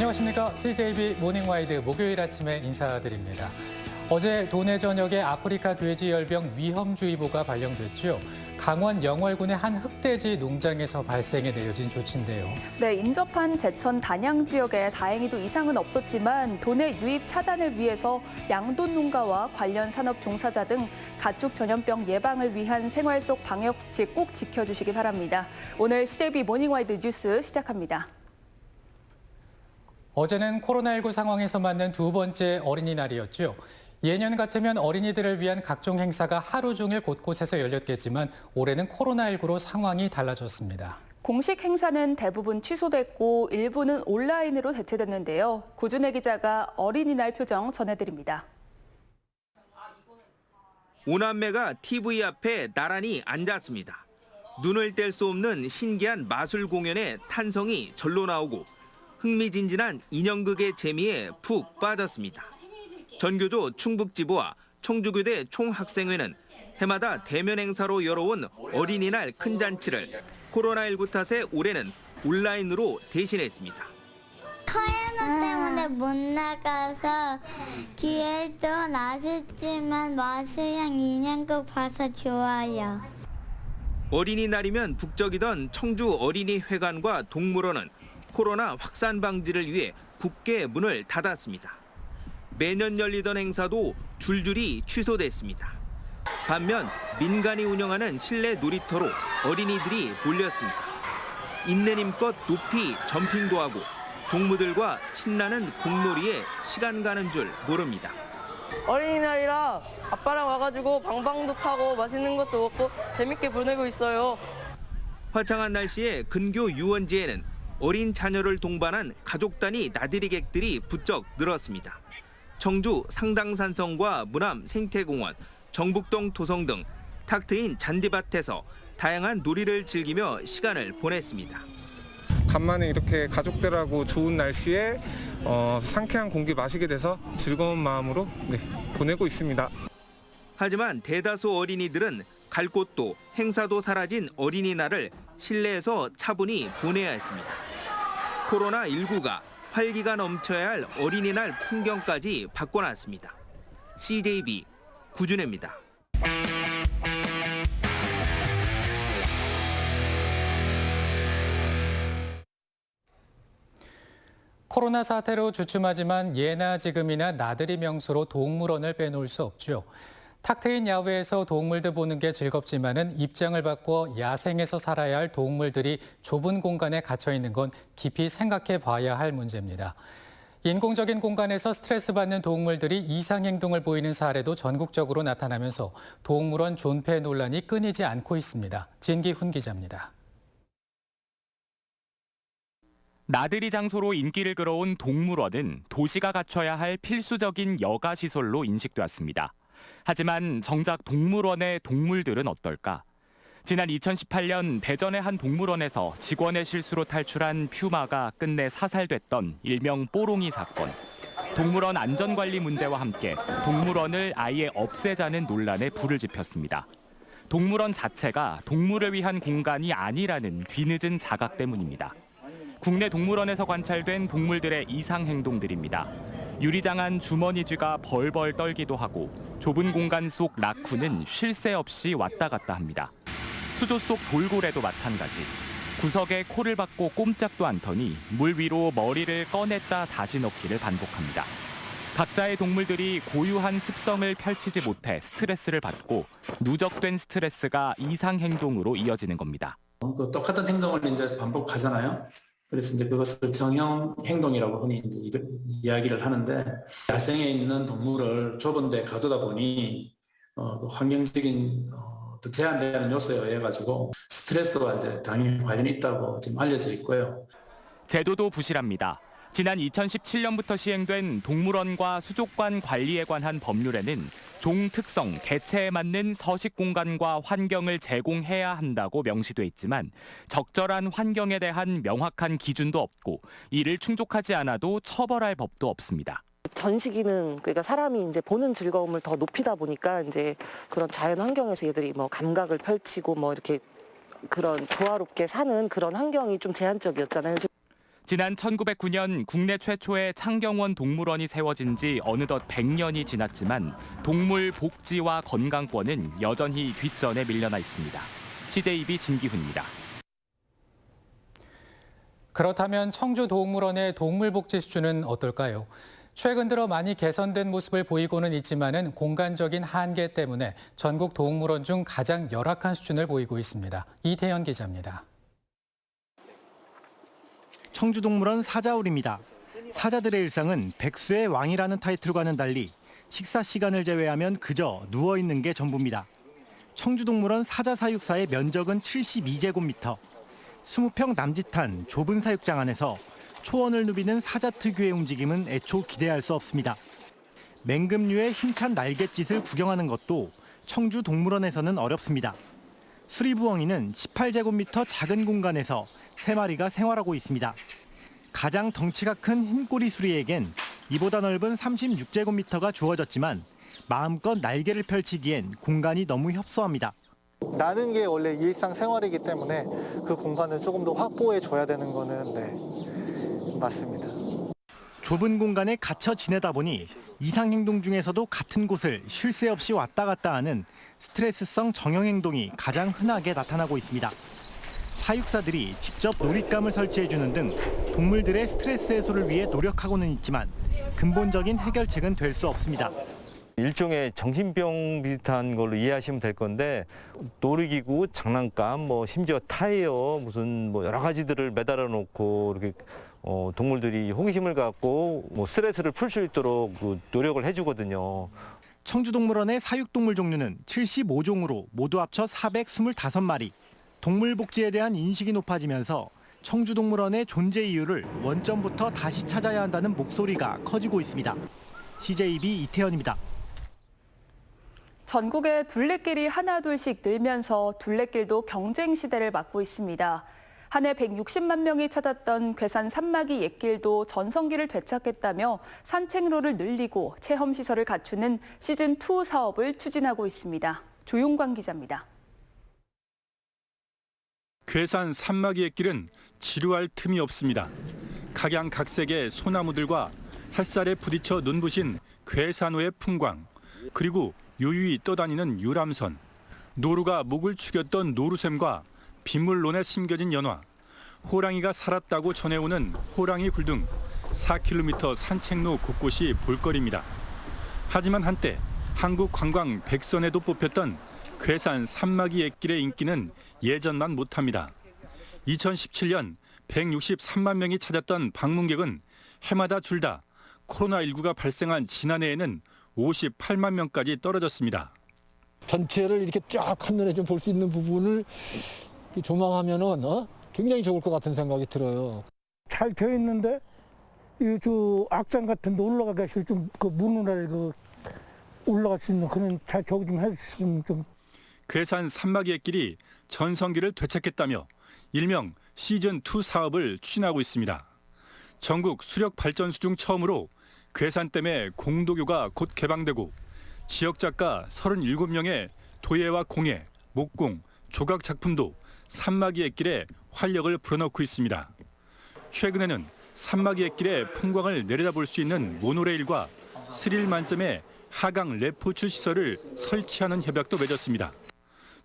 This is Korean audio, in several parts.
안녕하십니까. CJB 모닝와이드 목요일 아침에 인사드립니다. 어제 도내 전역에 아프리카 돼지열병 위험주의보가 발령됐죠. 강원 영월군의 한 흑돼지 농장에서 발생해 내려진 조치인데요. 네, 인접한 제천 단양 지역에 다행히도 이상은 없었지만 도내 유입 차단을 위해서 양돈 농가와 관련 산업 종사자 등 가축 전염병 예방을 위한 생활 속 방역수칙 꼭 지켜주시기 바랍니다. 오늘 CJB 모닝와이드 뉴스 시작합니다. 어제는 코로나19 상황에서 맞는 두 번째 어린이날이었죠. 예년 같으면 어린이들을 위한 각종 행사가 하루 종일 곳곳에서 열렸겠지만 올해는 코로나19로 상황이 달라졌습니다. 공식 행사는 대부분 취소됐고 일부는 온라인으로 대체됐는데요. 구준혜 기자가 어린이날 표정 전해드립니다. 오남매가 TV 앞에 나란히 앉았습니다. 눈을 뗄 수 없는 신기한 마술 공연에 탄성이 절로 나오고 흥미진진한 인형극의 재미에 푹 빠졌습니다. 전교조 충북지부와 청주교대 총학생회는 해마다 대면 행사로 열어온 어린이날 큰 잔치를 코로나19 탓에 올해는 온라인으로 대신했습니다. 코로나 때문에 못 나가서 기회도 아쉽지만 마술형 인형극 봐서 좋아요. 어린이날이면 북적이던 청주 어린이회관과 동물원은 코로나 확산 방지를 위해 굳게 문을 닫았습니다. 매년 열리던 행사도 줄줄이 취소됐습니다. 반면 민간이 운영하는 실내 놀이터로 어린이들이 몰렸습니다. 있는 힘껏 높이 점핑도 하고 동무들과 신나는 공놀이에 시간 가는 줄 모릅니다. 어린이날이라 아빠랑 와가지고 방방도 타고 맛있는 것도 먹고 재밌게 보내고 있어요. 화창한 날씨에 근교 유원지에는 어린 자녀를 동반한 가족 단위 나들이객들이 부쩍 늘었습니다. 청주 상당산성과 무남 생태공원, 정북동 도성 등 탁 트인 잔디밭에서 다양한 놀이를 즐기며 시간을 보냈습니다. 간만에 이렇게 가족들하고 좋은 날씨에 상쾌한 공기 마시게 돼서 즐거운 마음으로 보내고 있습니다. 하지만 대다수 어린이들은 갈 곳도 행사도 사라진 어린이날을 실내에서 차분히 보내야 했습니다. 코로나19가 활기가 넘쳐야 할 어린이날 풍경까지 바꿔놨습니다. CJB 구준혜입니다. 코로나 사태로 주춤하지만 예나 지금이나 나들이 명소로 동물원을 빼놓을 수 없죠. 탁 트인 야외에서 동물들 보는 게 즐겁지만은 입장을 바꿔 야생에서 살아야 할 동물들이 좁은 공간에 갇혀 있는 건 깊이 생각해 봐야 할 문제입니다. 인공적인 공간에서 스트레스 받는 동물들이 이상 행동을 보이는 사례도 전국적으로 나타나면서 동물원 존폐 논란이 끊이지 않고 있습니다. 진기훈 기자입니다. 나들이 장소로 인기를 끌어온 동물원은 도시가 갖춰야 할 필수적인 여가 시설로 인식되었습니다. 하지만 정작 동물원의 동물들은 어떨까? 지난 2018년 대전의 한 동물원에서 직원의 실수로 탈출한 퓨마가 끝내 사살됐던 일명 뽀롱이 사건. 동물원 안전관리 문제와 함께 동물원을 아예 없애자는 논란에 불을 지폈습니다. 동물원 자체가 동물을 위한 공간이 아니라는 뒤늦은 자각 때문입니다. 국내 동물원에서 관찰된 동물들의 이상 행동들입니다. 유리장한 주머니 쥐가 벌벌 떨기도 하고 좁은 공간 속 라쿤은 쉴 새 없이 왔다 갔다 합니다. 수조 속 돌고래도 마찬가지. 구석에 코를 박고 꼼짝도 않더니 물 위로 머리를 꺼냈다 다시 넣기를 반복합니다. 각자의 동물들이 고유한 습성을 펼치지 못해 스트레스를 받고 누적된 스트레스가 이상 행동으로 이어지는 겁니다. 똑같은 행동을 이제 반복하잖아요. 그래서 이제 그것을 정형 행동이라고 흔히 이제 이야기를 하는데 야생에 있는 동물을 좁은 데 가두다 보니 환경적인 제한되는 요소에 의해 가지고 스트레스와 이제 당연히 관련이 있다고 지금 알려져 있고요. 제도도 부실합니다. 지난 2017년부터 시행된 동물원과 수족관 관리에 관한 법률에는 종 특성, 개체에 맞는 서식 공간과 환경을 제공해야 한다고 명시돼 있지만 적절한 환경에 대한 명확한 기준도 없고 이를 충족하지 않아도 처벌할 법도 없습니다. 전시 기능, 그러니까 사람이 이제 보는 즐거움을 더 높이다 보니까 이제 그런 자연 환경에서 얘들이 뭐 감각을 펼치고 뭐 이렇게 그런 조화롭게 사는 그런 환경이 좀 제한적이었잖아요. 지난 1909년 국내 최초의 창경원 동물원이 세워진 지 어느덧 100년이 지났지만 동물 복지와 건강권은 여전히 뒷전에 밀려나 있습니다. CJB 진기훈입니다. 그렇다면 청주동물원의 동물복지 수준은 어떨까요? 최근 들어 많이 개선된 모습을 보이고는 있지만은 공간적인 한계 때문에 전국 동물원 중 가장 열악한 수준을 보이고 있습니다. 이태현 기자입니다. 청주동물원 사자울입니다. 사자들의 일상은 백수의 왕이라는 타이틀과는 달리 식사 시간을 제외하면 그저 누워있는 게 전부입니다. 청주동물원 사자사육사의 면적은 72제곱미터. 20평 남짓한 좁은 사육장 안에서 초원을 누비는 사자 특유의 움직임은 애초 기대할 수 없습니다. 맹금류의 힘찬 날갯짓을 구경하는 것도 청주동물원에서는 어렵습니다. 수리부엉이는 18제곱미터 작은 공간에서 3마리가 생활하고 있습니다. 가장 덩치가 큰 흰꼬리 수리에겐 이보다 넓은 36제곱미터가 주어졌지만 마음껏 날개를 펼치기엔 공간이 너무 협소합니다. 나는 게 원래 일상생활이기 때문에 그 공간을 조금 더 확보해 줘야 되는 거는 맞습니다. 좁은 공간에 갇혀 지내다 보니 이상행동 중에서도 같은 곳을 쉴 새 없이 왔다 갔다 하는 스트레스성 정형행동이 가장 흔하게 나타나고 있습니다. 사육사들이 직접 놀잇감을 설치해주는 등 동물들의 스트레스 해소를 위해 노력하고는 있지만 근본적인 해결책은 될 수 없습니다. 일종의 정신병 비슷한 걸로 이해하시면 될 건데 놀이기구, 장난감, 심지어 타이어 무슨 여러 가지들을 매달아 놓고 이렇게 동물들이 호기심을 갖고 스트레스를 풀 수 있도록 노력을 해주거든요. 청주동물원의 사육동물 종류는 75종으로 모두 합쳐 425마리. 동물 복지에 대한 인식이 높아지면서 청주동물원의 존재 이유를 원점부터 다시 찾아야 한다는 목소리가 커지고 있습니다. CJB 이태현입니다. 전국의 둘레길이 하나둘씩 늘면서 둘레길도 경쟁 시대를 맞고 있습니다. 한 해 160만 명이 찾았던 괴산 산막이 옛길도 전성기를 되찾겠다며 산책로를 늘리고 체험시설을 갖추는 시즌2 사업을 추진하고 있습니다. 조용광 기자입니다. 괴산 산막이 옛길은 지루할 틈이 없습니다. 각양각색의 소나무들과 햇살에 부딪혀 눈부신 괴산호의 풍광, 그리고 유유히 떠다니는 유람선, 노루가 목을 축였던 노루샘과 빗물론에 심겨진 연화, 호랑이가 살았다고 전해오는 호랑이 굴 등 4km 산책로 곳곳이 볼거리입니다. 하지만 한때 한국 관광 100선에도 뽑혔던 괴산 산막이 옛길의 인기는 예전만 못합니다. 2017년 163만 명이 찾았던 방문객은 해마다 줄다 코로나19가 발생한 지난해에는 58만 명까지 떨어졌습니다. 전체를 이렇게 쫙 한눈에 좀 볼 수 있는 부분을 조망하면은 굉장히 좋을 것 같은 생각이 들어요. 잘 되어 있는데 저 악장 같은 데 올라가기 싫을 좀그 문을 올라갈 수 있는 그런 잘 저기 좀 해주시면 좀. 괴산 산막이 옛길이 전성기를 되찾겠다며 일명 시즌2 사업을 추진하고 있습니다. 전국 수력 발전소 중 처음으로 괴산댐의 공도교가 곧 개방되고 지역 작가 37명의 도예와 공예, 목공, 조각 작품도 산막이 옛길에 활력을 불어넣고 있습니다. 최근에는 산막이 옛길의 풍광을 내려다볼 수 있는 모노레일과 스릴 만점의 하강 레포츠 시설을 설치하는 협약도 맺었습니다.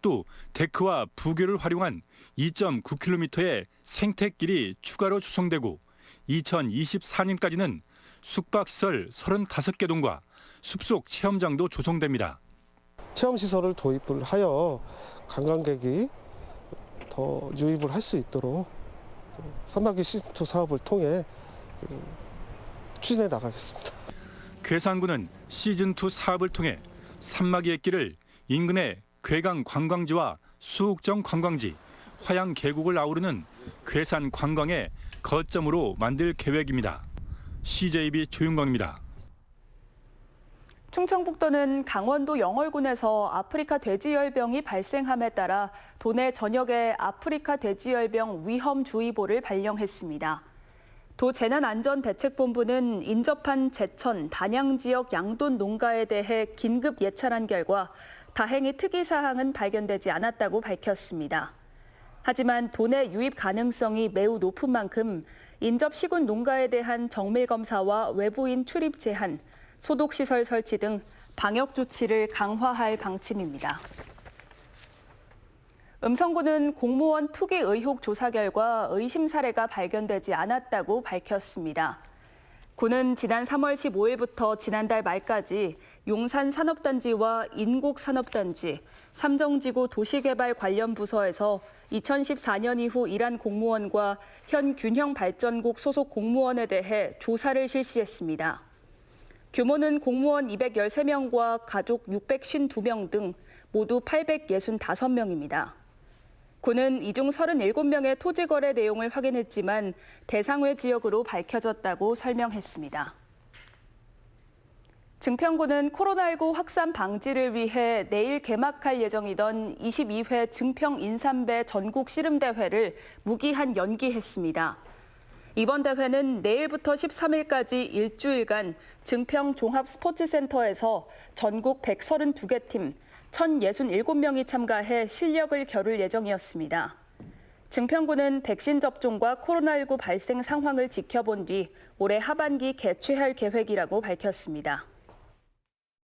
또 데크와 부교를 활용한 2.9km의 생태길이 추가로 조성되고 2024년까지는 숙박시설 35개 동과 숲속 체험장도 조성됩니다. 체험시설을 도입을 하여 관광객이 더 유입을 할 수 있도록 산막이 시즌2 사업을 통해 추진해 나가겠습니다. 괴산군은 시즌2 사업을 통해 산막이 옛길을 인근의 괴강 관광지와 수옥정 관광지, 화양 계곡을 아우르는 괴산 관광의 거점으로 만들 계획입니다. CJB 조윤광입니다. 충청북도는 강원도 영월군에서 아프리카 돼지열병이 발생함에 따라 도내 전역에 아프리카 돼지열병 위험주의보를 발령했습니다. 도 재난안전대책본부는 인접한 제천, 단양 지역 양돈 농가에 대해 긴급 예찰한 결과 다행히 특이사항은 발견되지 않았다고 밝혔습니다. 하지만 도내 유입 가능성이 매우 높은 만큼 인접 시군 농가에 대한 정밀 검사와 외부인 출입 제한, 소독시설 설치 등 방역 조치를 강화할 방침입니다. 음성군은 공무원 투기 의혹 조사 결과 의심 사례가 발견되지 않았다고 밝혔습니다. 군은 지난 3월 15일부터 지난달 말까지 용산 산업단지와 인곡 산업단지, 삼정지구 도시개발 관련 부서에서 2014년 이후 일한 공무원과 현 균형발전국 소속 공무원에 대해 조사를 실시했습니다. 규모는 공무원 213명과 가족 652명 등 모두 865명입니다. 군은 이 중 37명의 토지 거래 내용을 확인했지만 대상외 지역으로 밝혀졌다고 설명했습니다. 증평군은 코로나19 확산 방지를 위해 내일 개막할 예정이던 22회 증평 인삼배 전국 씨름대회를 무기한 연기했습니다. 이번 대회는 내일부터 13일까지 일주일간 증평 종합스포츠센터에서 전국 132개 팀, 1,067명이 참가해 실력을 겨룰 예정이었습니다. 증평군은 백신 접종과 코로나19 발생 상황을 지켜본 뒤 올해 하반기 개최할 계획이라고 밝혔습니다.